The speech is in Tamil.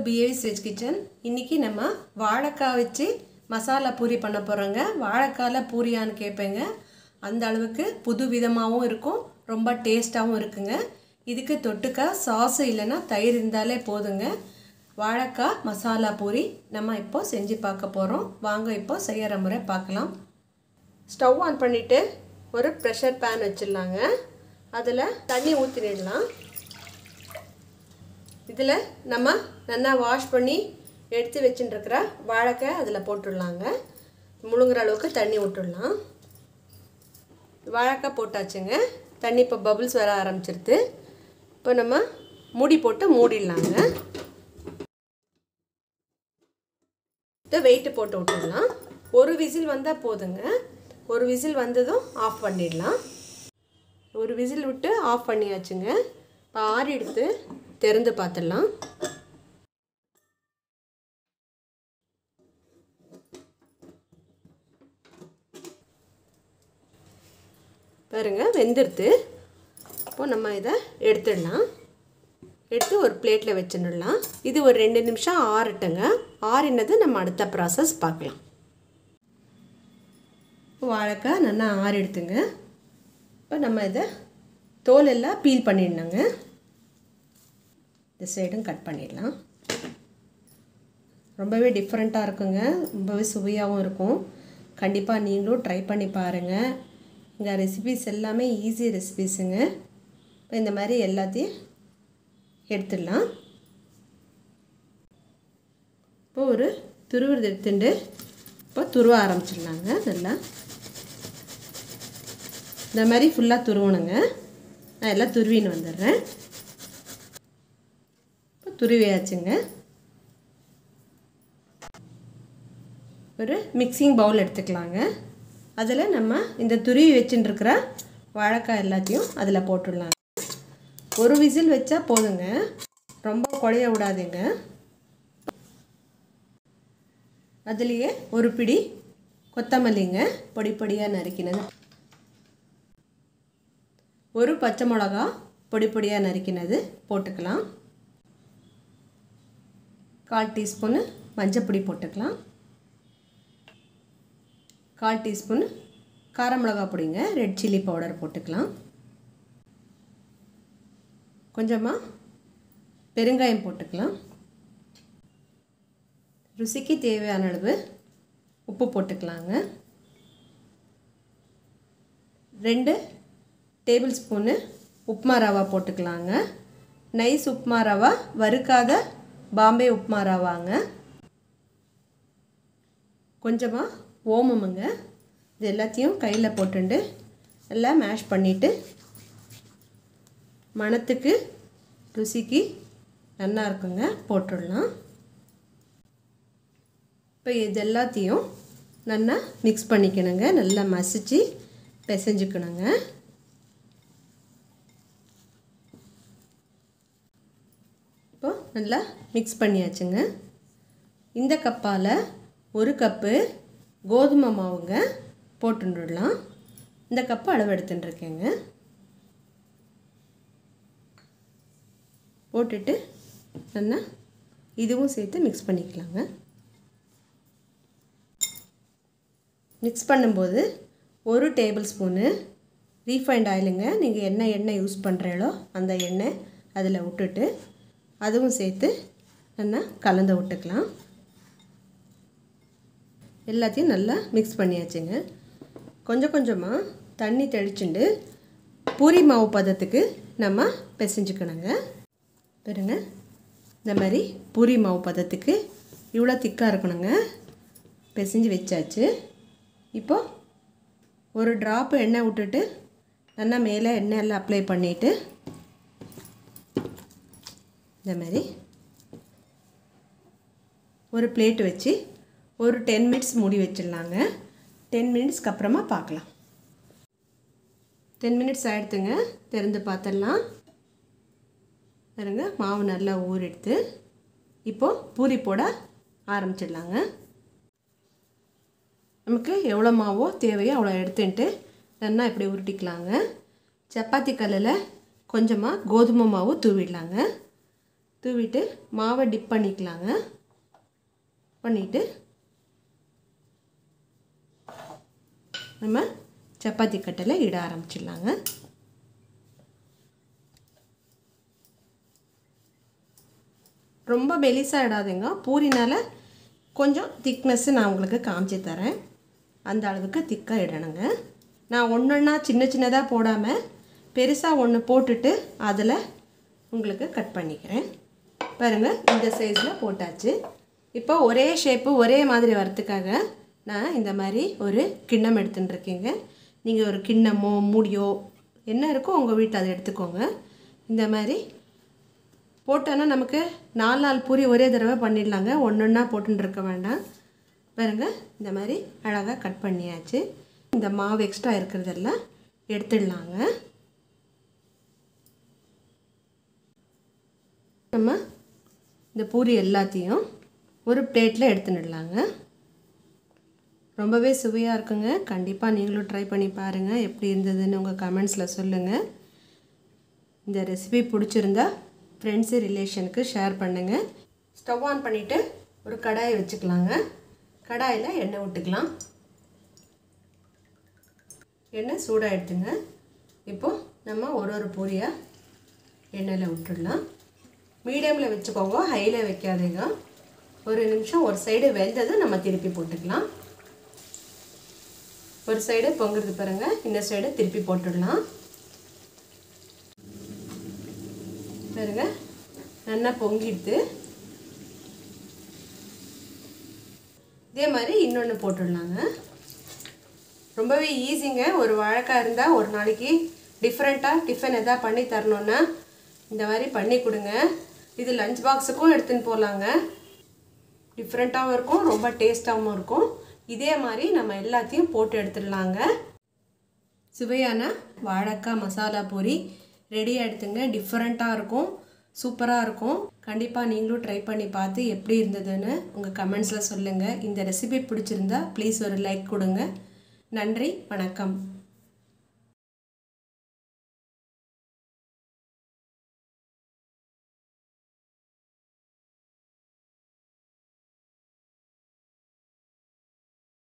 BAV's Veg Kitchen. இன்னைக்கு நம்ம வாழைக்காய் வச்சு மசாலா பூரி பண்ண போறோங்க. வாழைக்கால பூரியான்னு கேப்பேங்க. அந்த அளவுக்கு புதுவிதமாவும் இருக்கும், ரொம்ப டேஸ்டாவும் இருக்குங்க. இதுக்கு தொட்டுக்க சாஸ் இல்லனா தயிர் இருந்தாலே போதுங்க. வாழைக்காய் மசாலா பூரி நம்ம இப்போ செஞ்சு பார்க்க போறோம். வாங்க இப்போ செய்யற முறை பார்க்கலாம். ஸ்டவ் ஆன் பண்ணிட்டு ஒரு பிரஷர் pan வச்சிடலாங்க. அதுல தண்ணி ஊத்திடலாம். இதில் நம்ம நல்லா வாஷ் பண்ணி எடுத்து வச்சுட்டுருக்கிற வாழைக்காய் அதில் போட்டுடலாங்க. முழுங்குற அளவுக்கு தண்ணி விட்டுடலாம். வாழைக்காய் போட்டாச்சுங்க. தண்ணி இப்போ பபிள்ஸ் வர ஆரம்பிச்சிருது. இப்போ நம்ம மூடி போட்டு மூடிடலாங்க. இதை வெயிட்டு போட்டு விட்டுடலாம். ஒரு விசில் வந்தால் போதுங்க. ஒரு விசில் வந்ததும் ஆஃப் பண்ணிடலாம். ஒரு விசில் விட்டு ஆஃப் பண்ணியாச்சுங்க. இப்போ ஆறி எடுத்து திறந்து பார்த்துடலாம். பாருங்க வெந்துடுது. இப்போ நம்ம இதை எடுத்துடலாம். எடுத்து ஒரு பிளேட்டில் வச்சுடலாம். இது ஒரு 2 நிமிஷம் ஆறட்டுங்க. ஆறினது நம்ம அடுத்த ப்ராசஸ் பார்க்கலாம். வாழைக்காய் நல்லா ஆறி எடுத்துங்க. இப்போ நம்ம இதை தோல் எல்லாம் பீல் பண்ணிடணுங்க. இந்த சைடும் கட் பண்ணிடலாம். ரொம்பவே டிஃப்ரெண்ட்டாக இருக்குங்க. ரொம்பவே சுவையாகவும் இருக்கும். கண்டிப்பாக நீங்களும் ட்ரை பண்ணி பாருங்கள். இங்கே ரெசிபீஸ் எல்லாமே ஈஸி ரெசிபீஸுங்க. இப்போ இந்த மாதிரி எல்லாத்தையும் எடுத்துடலாம். இப்போ ஒரு துருவுறது எடுத்துட்டு இப்போ துருவ ஆரம்பிச்சிடலாங்க. நல்லா இந்த மாதிரி ஃபுல்லாக துருவணுங்க. நான் எல்லாம் துருவின்னு வந்துடுறேன். துருவியாச்சுங்க. ஒரு மிக்சிங் பவுல் எடுத்துக்கலாங்க. அதில் நம்ம இந்த துருவி வச்சுட்டு இருக்கிற வாழைக்காய் எல்லாத்தையும் அதில் போட்டுடலாங்க. ஒரு விசில் வச்சா போதுங்க, ரொம்ப குழைய விடாதீங்க. அதுலேயே ஒரு பிடி கொத்தமல்லிங்க பொடி பொடியாக நறுக்கினது, ஒரு பச்சை மிளகா பொடி பொடியாக நறுக்கினது போட்டுக்கலாம். 1/4 டீஸ்பூன் மஞ்சப்பொடி போட்டுக்கலாம். 1/4 டீஸ்பூன் காரமிளகா பொடிங்க, ரெட் சில்லி பவுடர் போட்டுக்கலாம். கொஞ்சமாக பெருங்காயம் போட்டுக்கலாம். ருசிக்கு தேவையான அளவு உப்பு போட்டுக்கலாங்க. 2 டேபிள் ஸ்பூனு உப்புமா ரவா போட்டுக்கலாங்க. நைஸ் உப்புமா ரவா, வறுக்காத பாம்பே உப்புமா ரவாங்க. கொஞ்சமாக ஓமமுங்க. இது எல்லாத்தையும் கையில் போட்டுண்டு நல்லா மேஷ் பண்ணிவிட்டு மணத்துக்கு ருசிக்கு நல்லா இருக்குங்க போட்டுடலாம். இப்போ இது எல்லாத்தையும் நல்லா மிக்ஸ் பண்ணிக்கணுங்க. நல்லா மசிச்சு பிசைஞ்சுக்கணுங்க. இப்போ நல்லா மிக்ஸ் பண்ணியாச்சுங்க. இந்த கப்பால் 1 கப்பு கோதுமை மாவுங்க போட்டுடலாம். இந்த கப்பு அளவு எடுத்துட்டுருக்கேங்க. போட்டுட்டு நல்லா இதுவும் சேர்த்து மிக்ஸ் பண்ணிக்கலாங்க. மிக்ஸ் பண்ணும்போது 1 டேபிள் ஸ்பூனு ரீஃபைண்ட் ஆயிலுங்க. நீங்கள் என்ன எண்ணெய் யூஸ் பண்ணுறீங்களோ அந்த எண்ணெய் அதில் விட்டுட்டு அதுவும் சேர்த்து நல்லா கலந்து விட்டுக்கலாம். எல்லாத்தையும் நல்லா மிக்ஸ் பண்ணியாச்சுங்க. கொஞ்சம் கொஞ்சமாக தண்ணி தெளிச்சுண்டு பூரி மாவு பதத்துக்கு நம்ம பிசைஞ்சுக்கணுங்க. பாருங்க, இந்த மாதிரி பூரி மாவு பதத்துக்கு இவ்வளோ திக்காக இருக்கணுங்க. பிசைஞ்சு வச்சாச்சு. இப்போது ஒரு ட்ராப்பு எண்ணெய் விட்டுட்டு நல்லா மேலே எண்ணெய் எல்லாம் அப்ளை பண்ணிவிட்டு இந்த மாதிரி ஒரு பிளேட் வச்சு ஒரு 10 மினிட்ஸ் மூடி வச்சிடலாங்க. 10 மினிட்ஸ்க்கு அப்புறமா பார்க்கலாம். 10 மினிட்ஸ் ஆகிடுத்துங்க. திறந்து பார்த்துடலாம். பாருங்க, மாவு நல்லா ஊறிடுத்து. இப்போது பூரி போட ஆரம்பிச்சிடலாங்க. நமக்கு எவ்வளோ மாவோ தேவையோ அவ்வளோ எடுத்துட்டு நல்லா இப்படி உருட்டிக்கலாங்க. சப்பாத்தி கல்லில் கொஞ்சமாக கோதுமை மாவு தூவிடலாங்க. தூவிட்டு மாவை டிப் பண்ணிக்கலாங்க. பண்ணிவிட்டு நம்ம சப்பாத்தி கட்டில் இட ஆரம்பிச்சிடலாங்க. ரொம்ப மெலிசாக இடாதீங்க. பூரினால் கொஞ்சம் திக்னஸ்ஸு நான் உங்களுக்கு காமிச்சு தரேன். அந்த அளவுக்கு திக்காக இடணுங்க. நான் ஒன்றா சின்னதாக போடாமல் பெருசாக ஒன்று போட்டுட்டு அதில் உங்களுக்கு கட் பண்ணிக்கிறேன். பாருங்கள், இந்த சைஸில் போட்டாச்சு. இப்போ ஒரே ஷேப்பு ஒரே மாதிரி வரத்துக்காக நான் இந்த மாதிரி ஒரு கிண்ணம் எடுத்துட்டுருக்கேங்க. நீங்கள் ஒரு கிண்ணமோ மூடியோ என்ன இருக்கோ உங்கள் வீட்டில் அதை எடுத்துக்கோங்க. இந்த மாதிரி போட்டோன்னா நமக்கு 4 பூரி ஒரே தடவை பண்ணிடலாங்க. ஒன்றா போட்டுருக்க வேண்டாம். பாருங்கள், இந்த மாதிரி அழகாக கட் பண்ணியாச்சு. இந்த மாவு எக்ஸ்ட்ரா இருக்கிறதெல்லாம் எடுத்துடலாங்க. நம்ம இந்த பூரி எல்லாத்தையும் ஒரு பிளேட்டில் எடுத்துடலாங்க. ரொம்பவே சுவையாக இருக்குங்க. கண்டிப்பாக நீங்களும் ட்ரை பண்ணி பாருங்கள். எப்படி இருந்ததுன்னு உங்கள் கமெண்ட்ஸில் சொல்லுங்கள். இந்த ரெசிபி பிடிச்சிருந்தா ஃப்ரெண்ட்ஸு ரிலேஷனுக்கு ஷேர் பண்ணுங்கள். ஸ்டவ் ஆன் பண்ணிவிட்டு ஒரு கடாயை வச்சுக்கலாங்க. கடாயில் எண்ணெய் விட்டுக்கலாம். எண்ணெய் சூடாக எடுத்துங்க. இப்போது நம்ம ஒரு பூரியாக எண்ணெயில் விட்டுடலாம். மீடியமில் வச்சுக்கோங்க, ஹையில் வைக்காதீங்க. ஒரு நிமிஷம் ஒரு சைடு வெந்தது நம்ம திருப்பி போட்டுக்கலாம். ஒரு சைடு பொங்குறது பாருங்கள், இந்த சைடு திருப்பி போட்டுடலாம். பாருங்க, நல்லா பொங்கிடுது. இதே மாதிரி இன்னொன்று போட்டுடலாங்க. ரொம்பவே ஈஸிங்க. ஒரு வாழைக்காய் இருந்தால் ஒரு நாளைக்கு டிஃப்ரெண்ட்டாக டிஃபன் எதாவது பண்ணி தரணுன்னா இந்த மாதிரி பண்ணி கொடுங்க. இது லஞ்ச் பாக்ஸுக்கும் எடுத்துன்னு போகலாங்க. டிஃப்ரெண்ட்டாகவும் இருக்கும், ரொம்ப டேஸ்ட்டாகவும் இருக்கும். இதே மாதிரி நம்ம எல்லாத்தையும் போட்டு எடுத்துடலாங்க. சுவையான வாழைக்காய் மசாலா பூரி ரெடி ஆகிடுதுங்க. டிஃப்ரெண்ட்டாக இருக்கும், சூப்பராக இருக்கும். கண்டிப்பாக நீங்களும் ட்ரை பண்ணி பார்த்து எப்படி இருந்ததுன்னு உங்கள் கமெண்ட்ஸில் சொல்லுங்கள். இந்த ரெசிபி பிடிச்சிருந்தா ப்ளீஸ் ஒரு லைக் கொடுங்க. நன்றி, வணக்கம்.